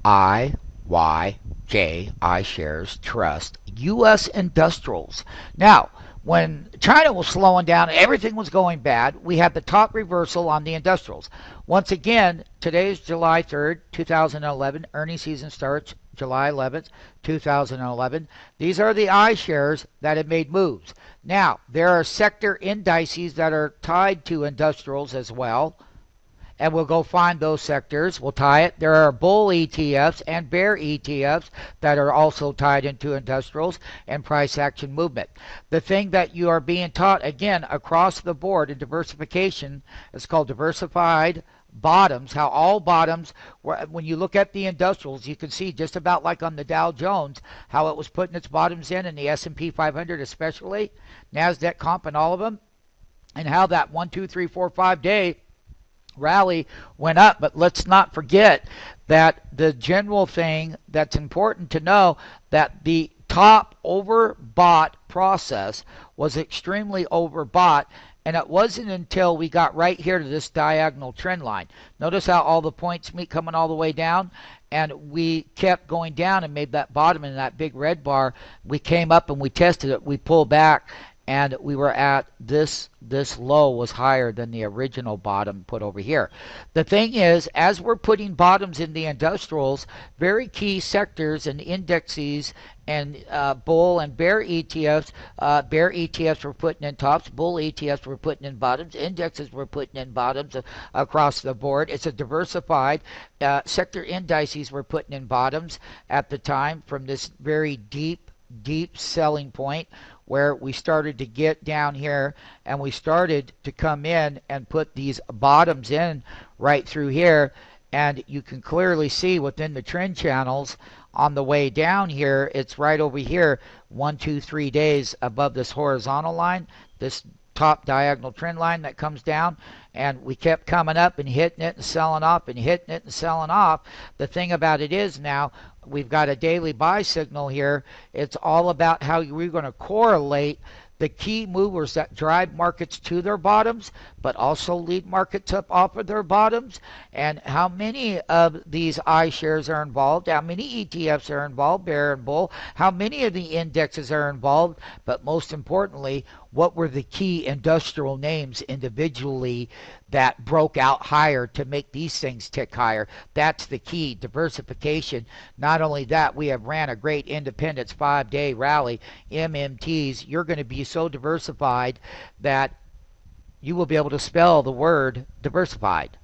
IYJ, iShares Trust, U.S. Industrials. Now, when China was slowing down, everything was going bad, we had the top reversal on the industrials. Once again, today is July 3rd, 2011. Earnings season starts July 11th, 2011. These are the iShares that have made moves. Now, there are sector indices that are tied to industrials as well, and we'll go find those sectors. We'll tie it. There are bull ETFs and bear ETFs that are also tied into industrials and price action movement. The thing that you are being taught, again, across the board in diversification is called diversified bottoms, how all bottoms, when you look at the industrials, you can see just about like on the Dow Jones, how it was putting its bottoms in the S&P 500 especially, NASDAQ comp and all of them, and how that 1, 2, 3, 4, 5 day rally went up. But let's not forget that the general thing that's important to know, that the top overbought process was extremely overbought, and it wasn't until we got right here to this diagonal trend line. Notice how all the points meet coming all the way down, and we kept going down and made that bottom in that big red bar. We came up and we tested it, we pulled back, and we were at this low was higher than the original bottom put over here. The thing is, as we're putting bottoms in the industrials, very key sectors and indexes and bull and bear ETFs, bear ETFs were putting in tops, bull ETFs were putting in bottoms, indexes were putting in bottoms across the board. It's a diversified sector indices were putting in bottoms at the time from this very deep selling point, where we started to get down here and we started to come in and put these bottoms in right through here. And you can clearly see within the trend channels on the way down here, it's right over here, 1, 2, 3 days above this horizontal line, this top diagonal trend line that comes down, and we kept coming up and hitting it and selling off and hitting it and selling off. The thing about it is, now we've got a daily buy signal here. It's all about how we're going to correlate the key movers that drive markets to their bottoms, but also lead markets up off of their bottoms, and how many of these iShares are involved, how many ETFs are involved, bear and bull, how many of the indexes are involved, but most importantly, what were the key industrial names individually that broke out higher to make these things tick higher. That's the key, diversification. Not only that, we have ran a great independence 5-day rally, MMTs. You're going to be so diversified that you will be able to spell the word diversified.